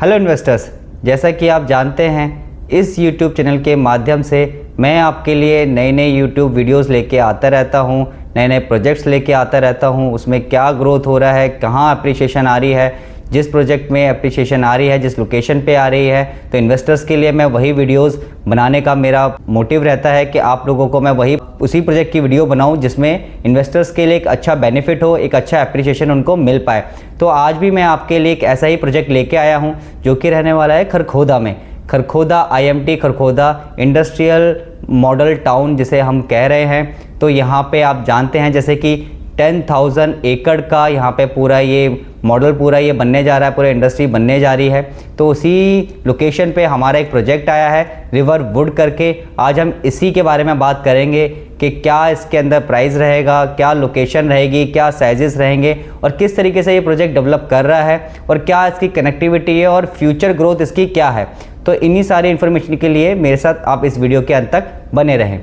Hello investors, जैसा कि आप जानते हैं इस YouTube चैनल के माध्यम से मैं आपके लिए नए नए YouTube वीडियोस लेके आता रहता हूं, नए नए प्रोजेक्ट्स लेके आता रहता हूं। उसमें क्या ग्रोथ हो रहा है, कहां अप्रिशिएशन आ रही है, जिस प्रोजेक्ट में अप्रिशिएशन आ रही है, जिस लोकेशन पे आ रही है, तो इन्वेस्टर्स के लिए मैं वही वीडियोस बनाने का मेरा मोटिव रहता है कि आप लोगों को मैं उसी प्रोजेक्ट की वीडियो बनाऊं जिसमें इन्वेस्टर्स के लिए एक अच्छा बेनिफिट हो, एक अच्छा अप्रिशिएशन उनको मिल पाए। तो आज भी मैं आपके लिए एक ऐसा ही प्रोजेक्ट लेके आया हूं जो कि रहने वाला है खरखोदा में। Kharkhoda IMT Kharkhoda industrial model town जिसे हम कह रहे हैं। तो यहाँ पे आप जानते हैं जैसे कि 10,000 एकड़ का यहाँ पे पूरा ये मॉडल ये बनने जा रहा है, पूरा इंडस्ट्री बनने जा रही है। तो उसी लोकेशन पे हमारा एक प्रोजेक्ट आया है रिवर वुड करके। आज हम इसी के बारे में बात करेंगे कि क्या इसके अंदर प्राइस रहेगा, क्या लोकेशन रहेगी, क्या साइजेस रहेंगे और किस तरीके से ये प्रोजेक्ट डेवलप कर रहा है और क्या इसकी कनेक्टिविटी है और फ्यूचर ग्रोथ इसकी क्या है। तो इन्हीं सारी इन्फॉर्मेशन के लिए मेरे साथ आप इस वीडियो के अंत तक बने रहें।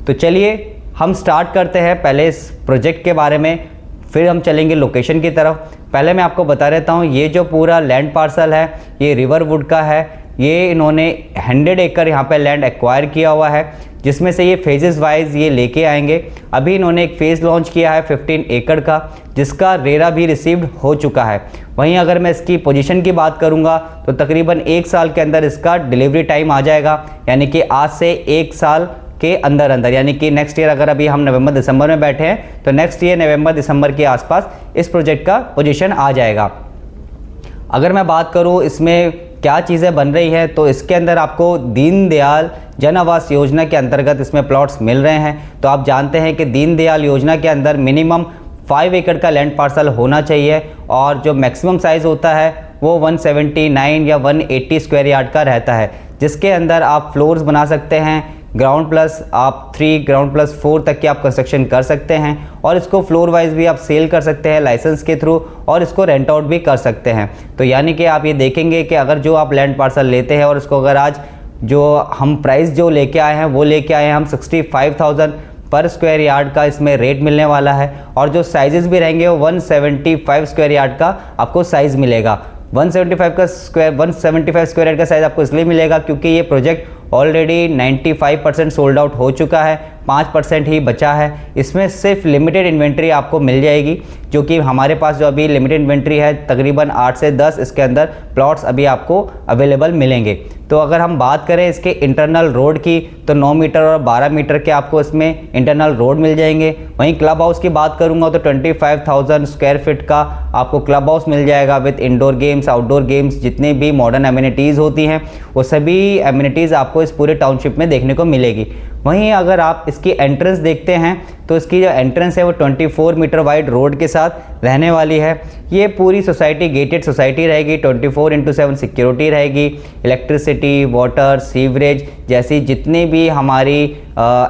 तो चलिए हम स्टार्ट करते हैं पहले इस प्रोजेक्ट के बारे में, फिर हम चलेंगे लोकेशन की तरफ। पहले मैं आपको बता देता हूँ ये जो पूरा लैंड पार्सल है ये रिवर वुड का है। ये इन्होंने 100 एकड़ यहाँ पे लैंड एक्वायर किया हुआ है जिसमें से ये फेजेस वाइज ये लेके आएंगे। अभी इन्होंने एक फ़ेज़ लॉन्च किया है 15 एकड़ का जिसका रेरा भी रिसीव्ड हो चुका है। वहीं अगर मैं इसकी पोजीशन की बात करूंगा तो तकरीबन 1 साल के अंदर इसका डिलीवरी टाइम आ जाएगा, यानी कि आज से 1 साल के अंदर यानी कि नेक्स्ट ईयर, अगर अभी हम नवंबर दिसंबर में बैठे हैं तो नेक्स्ट ईयर नवंबर दिसंबर के आसपास इस प्रोजेक्ट का पोजीशन आ जाएगा। अगर मैं बात करूं इसमें क्या चीज़ें बन रही है तो इसके अंदर आपको दीनदयाल जन आवास योजना के अंतर्गत इसमें प्लॉट्स मिल रहे हैं। तो आप जानते हैं कि दीनदयाल योजना के अंदर मिनिमम 5 एकड़ का लैंड पार्सल होना चाहिए और जो मैक्सिमम साइज़ होता है वो 179 या 180 स्क्वायर यार्ड का रहता है, जिसके अंदर आप फ्लोर्स बना सकते हैं। ग्राउंड प्लस आप 3, ग्राउंड प्लस 4 तक की आप कंस्ट्रक्शन कर सकते हैं और इसको फ्लोर वाइज भी आप सेल कर सकते हैं लाइसेंस के थ्रू और इसको रेंट आउट भी कर सकते हैं। तो यानी कि आप ये देखेंगे कि अगर जो आप लैंड पार्सल लेते हैं और इसको अगर आज जो हम प्राइस जो लेके आए हैं वो लेके आए हैं हम 65,000 पर स्क्वायर यार्ड का इसमें रेट मिलने वाला है और जो साइजेस भी रहेंगे वो 175 स्क्वायर यार्ड का आपको साइज़ मिलेगा। 175 स्क्वायर यार्ड का साइज़ आपको इसलिए मिलेगा क्योंकि ये प्रोजेक्ट ऑलरेडी 95% सोल्ड आउट हो चुका है, 5% ही बचा है। इसमें सिर्फ लिमिटेड इन्वेंट्री आपको मिल जाएगी, जो कि हमारे पास जो अभी लिमिटेड इन्वेंट्री है तकरीबन 8 से 10 इसके अंदर प्लॉट्स अभी आपको अवेलेबल मिलेंगे। तो अगर हम बात करें इसके इंटरनल रोड की तो 9 मीटर और 12 मीटर के आपको इसमें इंटरनल रोड मिल जाएंगे। वहीं क्लब हाउस की बात करूंगा तो 25,000 स्क्वायर फीट का आपको क्लब हाउस मिल जाएगा with indoor games, outdoor games, जितने भी मॉडर्न एमिनिटीज़ होती हैं वो सभी एमिनिटीज़ आपको इस पूरे टाउनशिप में देखने को मिलेगी। वहीं अगर आप इसकी एंट्रेंस देखते हैं तो इसकी जो एंट्रेंस है वो 24 मीटर वाइड रोड के साथ रहने वाली है। ये पूरी सोसाइटी गेटेड सोसाइटी रहेगी, 24/7 सिक्योरिटी रहेगी। इलेक्ट्रिसिटी, वाटर, सीवरेज जैसी जितनी भी हमारी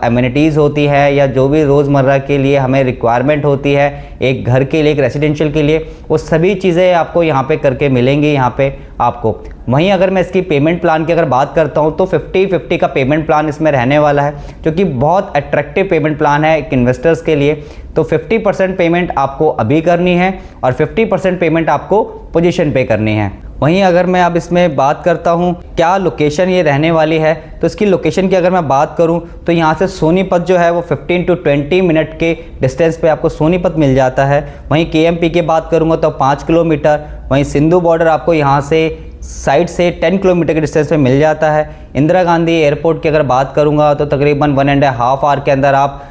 एमिनिटीज़ होती है या जो भी रोज़मर्रा के लिए हमें रिक्वायरमेंट होती है एक घर के लिए, एक रेसिडेंशियल के लिए, वो सभी चीज़ें आपको यहाँ पे करके मिलेंगी यहाँ पे आपको। वहीं अगर मैं इसकी पेमेंट प्लान की अगर बात करता हूँ तो 50-50 का पेमेंट प्लान इसमें रहने वाला है, जो कि बहुत अट्रैक्टिव पेमेंट प्लान है एक इन्वेस्टर्स के लिए। तो 50% पेमेंट आपको अभी करनी है और 50% पेमेंट आपको पोजीशन पे करनी है। वहीं अगर मैं अब इसमें बात करता हूँ क्या लोकेशन ये रहने वाली है तो इसकी लोकेशन की अगर मैं बात करूँ तो यहाँ से सोनीपत जो है वो 15 to 20 मिनट के डिस्टेंस पे आपको सोनीपत मिल जाता है। वहीं KMP की बात करूँगा तो 5 किलोमीटर। वहीं सिंधु बॉर्डर आपको यहाँ से साइड से 10 किलोमीटर के डिस्टेंस पे मिल जाता है। इंदिरा गांधी एयरपोर्ट की अगर बात करूँगा तो तकरीबन 1.5 आवर के अंदर आप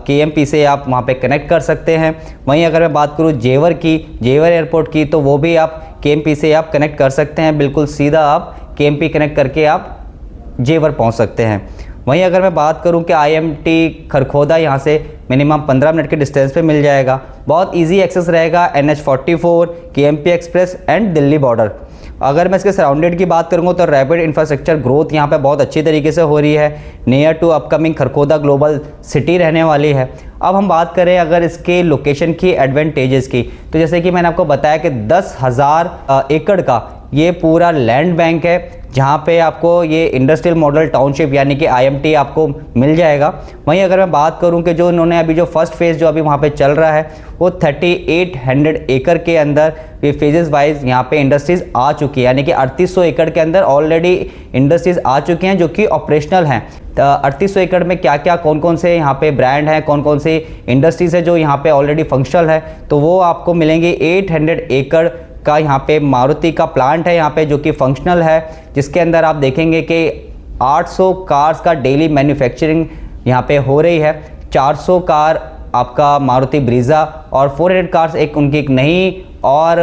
KMP से आप वहाँ पे कनेक्ट कर सकते हैं। वहीं अगर मैं बात करूँ जेवर एयरपोर्ट की तो वो भी आप KMP से आप कनेक्ट कर सकते हैं, बिल्कुल सीधा आप KMP कनेक्ट करके आप जेवर पहुँच सकते हैं। वहीं अगर मैं बात करूं कि IMT खरखोदा यहाँ से मिनिमम 15 मिनट के डिस्टेंस पे मिल जाएगा, बहुत इजी एक्सेस रहेगा NH44, KMP express and Delhi border. अगर मैं इसके सराउंडेड की बात करूँगा तो रैपिड इंफ्रास्ट्रक्चर ग्रोथ यहाँ पे बहुत अच्छी तरीके से हो रही है। Near to upcoming Kharkhoda global city रहने वाली है। अब हम बात करें अगर इसके लोकेशन की एडवांटेजेस की, तो जैसे कि मैंने आपको बताया कि 10,000 एकड़ का ये पूरा लैंड बैंक है जहाँ पे आपको ये इंडस्ट्रियल मॉडल टाउनशिप यानी कि IMT आपको मिल जाएगा। वहीं अगर मैं बात करूँ कि जो इन्होंने अभी जो फर्स्ट फेज़ जो अभी वहाँ पे चल रहा है वो 3800 एकड़ के अंदर ये फेजेस वाइज यहाँ पे इंडस्ट्रीज़ आ चुकी है, यानी कि 3800 एकड़ के अंदर ऑलरेडी इंडस्ट्रीज़ आ चुकी हैं जो कि ऑपरेशनल हैं। 3800 एकड़ में क्या क्या कौन कौन से यहाँ पे ब्रांड हैं, कौन कौन से इंडस्ट्रीज़ है जो यहाँ पे ऑलरेडी फंक्शनल है, तो वो आपको मिलेंगे। 800 एकड़ का यहाँ पे मारुति का प्लांट है यहाँ पे जो कि फंक्शनल है, जिसके अंदर आप देखेंगे कि 800 कार्स का डेली मैन्युफैक्चरिंग यहाँ पे हो रही है। 400 कार आपका मारुति ब्रीज़ा और 400 कार्स एक उनकी एक नई और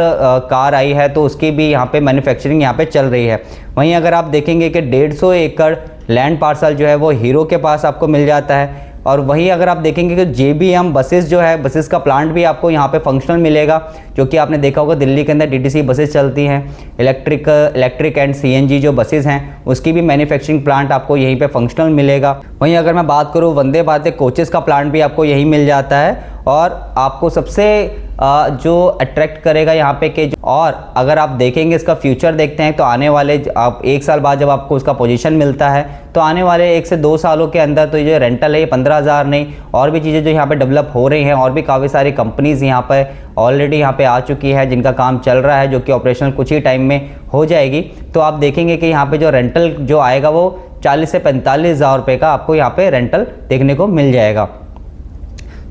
कार आई है तो उसकी भी यहाँ पे मैन्युफैक्चरिंग यहाँ पे चल रही है। वहीं अगर आप देखेंगे कि 150 एकड़ लैंड पार्सल जो है वो हीरो के पास आपको मिल जाता है। और वहीं अगर आप देखेंगे कि JBM बसेस जो है, बसेस का प्लांट भी आपको यहाँ पे फंक्शनल मिलेगा, जो कि आपने देखा होगा दिल्ली के अंदर DTC बसेस चलती हैं, इलेक्ट्रिक एंड CNG जो बसेस हैं उसकी भी मैन्युफैक्चरिंग प्लांट आपको यहीं पे फंक्शनल मिलेगा। वहीं अगर मैं बात करूँ वंदे भारत कोचेस का प्लांट भी आपको यहीं मिल जाता है। और आपको सबसे जो अट्रैक्ट करेगा यहाँ पे कि और अगर आप देखेंगे इसका फ्यूचर देखते हैं तो आने वाले आप 1 साल बाद जब आपको उसका पोजीशन मिलता है तो आने वाले 1 से 2 सालों के अंदर तो ये जो रेंटल है ये 15,000 नहीं और भी चीज़ें जो यहाँ पे डेवलप हो रही हैं और भी काफ़ी सारी कंपनीज़ यहाँ पे ऑलरेडी यहाँ पे आ चुकी है जिनका काम चल रहा है जो कि ऑपरेशनल कुछ ही टाइम में हो जाएगी। तो आप देखेंगे कि यहाँ पे जो रेंटल जो आएगा वो 40 से 45,000 रुपये का आपको यहाँ पे रेंटल देखने को मिल जाएगा।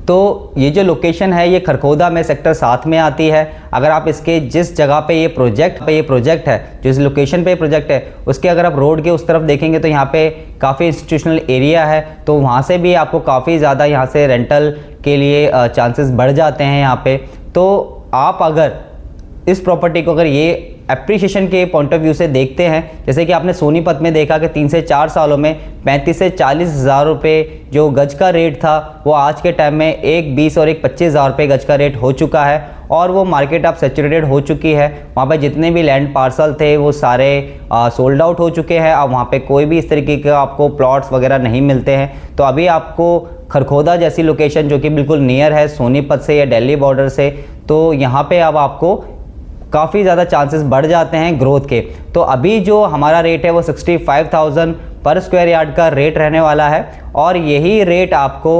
तो ये जो लोकेशन है ये खरखोदा में सेक्टर 7 में आती है। अगर आप इसके जिस जगह पे ये प्रोजेक्ट है, जिस लोकेशन पे प्रोजेक्ट है उसके अगर आप रोड के उस तरफ देखेंगे तो यहाँ पे काफ़ी इंस्टीट्यूशनल एरिया है, तो वहाँ से भी आपको काफ़ी ज़्यादा यहाँ से रेंटल के लिए चांसेस बढ़ जाते हैं यहाँ पे। तो आप अगर इस प्रॉपर्टी को अगर ये एप्रिशिएशन के पॉइंट ऑफ व्यू से देखते हैं, जैसे कि आपने सोनीपत में देखा कि 3 से 4 सालों में 35 से 40,000 रुपये जो गज का रेट था वो आज के टाइम में एक 20 और एक 25,000 रुपये गज का रेट हो चुका है और वो मार्केट अब सैचुरेटेड हो चुकी है। वहाँ पे जितने भी लैंड पार्सल थे वो सारे सोल्ड आउट हो चुके हैं। अब वहाँ पे कोई भी इस तरीके के आपको प्लॉट्स वगैरह नहीं मिलते हैं। तो अभी आपको खरखोदा जैसी लोकेशन जो कि बिल्कुल नियर है सोनीपत से या दिल्ली बॉर्डर से, तो यहाँ पे अब आपको काफ़ी ज़्यादा चांसेस बढ़ जाते हैं ग्रोथ के। तो अभी जो हमारा रेट है वो 65,000 पर स्क्वायर यार्ड का रेट रहने वाला है और यही रेट आपको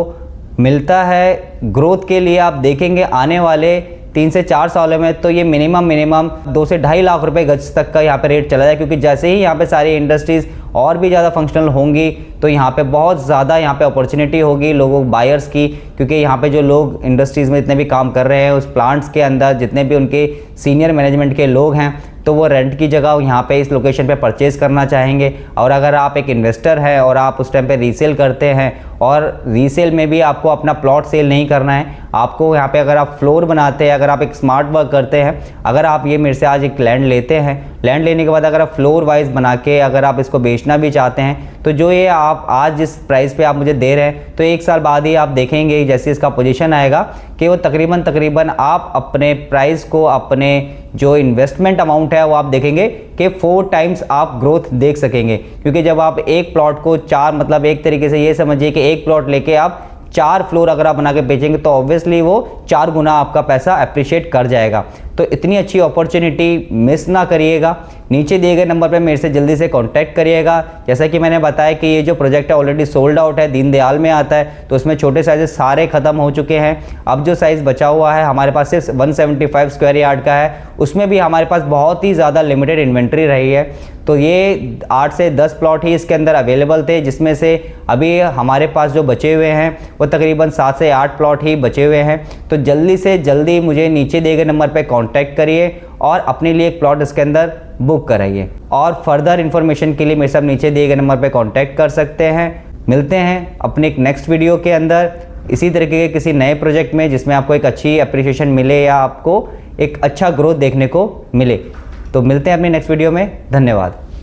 मिलता है ग्रोथ के लिए। आप देखेंगे आने वाले 3 से 4 सालों में तो ये मिनिमम 2 से 2.5 लाख रुपए गज तक का यहाँ पे रेट चला जाए, क्योंकि जैसे ही यहाँ पे सारी इंडस्ट्रीज़ और भी ज़्यादा फंक्शनल होंगी तो यहाँ पे बहुत ज़्यादा यहाँ पे अपॉर्चुनिटी होगी लोगों बायर्स की, क्योंकि यहाँ पे जो लोग इंडस्ट्रीज़ में इतने भी काम कर रहे हैं उस प्लांट्स के अंदर जितने भी उनके सीनियर मैनेजमेंट के लोग हैं तो वो रेंट की जगह यहाँ पे इस लोकेशन पे परचेज़ करना चाहेंगे। और अगर आप एक इन्वेस्टर हैं और आप उस टाइम पे रीसेल करते हैं और रीसेल में भी आपको अपना प्लॉट सेल नहीं करना है, आपको यहाँ पे अगर आप फ्लोर बनाते हैं, अगर आप एक स्मार्ट वर्क करते हैं, अगर आप ये मेरे से आज एक लैंड लेते हैं, लैंड लेने के बाद अगर आप फ्लोर वाइज बना के अगर आप इसको बेचना भी चाहते हैं तो जो ये आप आज जिस प्राइस पे आप मुझे दे रहे हैं तो 1 साल बाद ही आप देखेंगे जैसे इसका पोजीशन आएगा कि वो तकरीबन आप अपने प्राइस को, अपने जो इन्वेस्टमेंट अमाउंट है वो आप देखेंगे कि 4 टाइम्स आप ग्रोथ देख सकेंगे। क्योंकि जब आप एक प्लॉट को 4 मतलब एक तरीके से ये समझिए कि एक प्लॉट लेके आप 4 फ्लोर अगर आप बना के बेचेंगे तो ऑब्वियसली वो 4 गुना आपका पैसा अप्रिशिएट कर जाएगा। तो इतनी अच्छी अपॉर्चुनिटी मिस ना करिएगा। नीचे दिए गए नंबर पे मेरे से जल्दी से कांटेक्ट करिएगा। जैसा कि मैंने बताया कि ये जो प्रोजेक्ट है ऑलरेडी सोल्ड आउट है, दीनदयाल में आता है, तो उसमें छोटे साइजेस सारे ख़त्म हो चुके हैं। अब जो साइज़ बचा हुआ है हमारे पास सिर्फ 175 स्क्वायर यार्ड का है, उसमें भी हमारे पास बहुत ही ज़्यादा लिमिटेड इन्वेंट्री रही है। तो ये 8 से 10 प्लॉट ही इसके अंदर अवेलेबल थे, जिसमें से अभी हमारे पास जो बचे हुए हैं वो तकरीबन 7 से 8 प्लॉट ही बचे हुए हैं। तो जल्दी से जल्दी मुझे नीचे दिए गए नंबर पर कांटेक्ट करिए और अपने लिए एक प्लॉट इसके अंदर बुक कराइए। और फर्दर इन्फॉर्मेशन के लिए मेरे साथ नीचे दिए गए नंबर पर कांटेक्ट कर सकते हैं। मिलते हैं अपने एक नेक्स्ट वीडियो के अंदर इसी तरीके के किसी नए प्रोजेक्ट में जिसमें आपको एक अच्छी अप्रिशिएशन मिले या आपको एक अच्छा ग्रोथ देखने को मिले। तो मिलते हैं अपनी नेक्स्ट वीडियो में। धन्यवाद।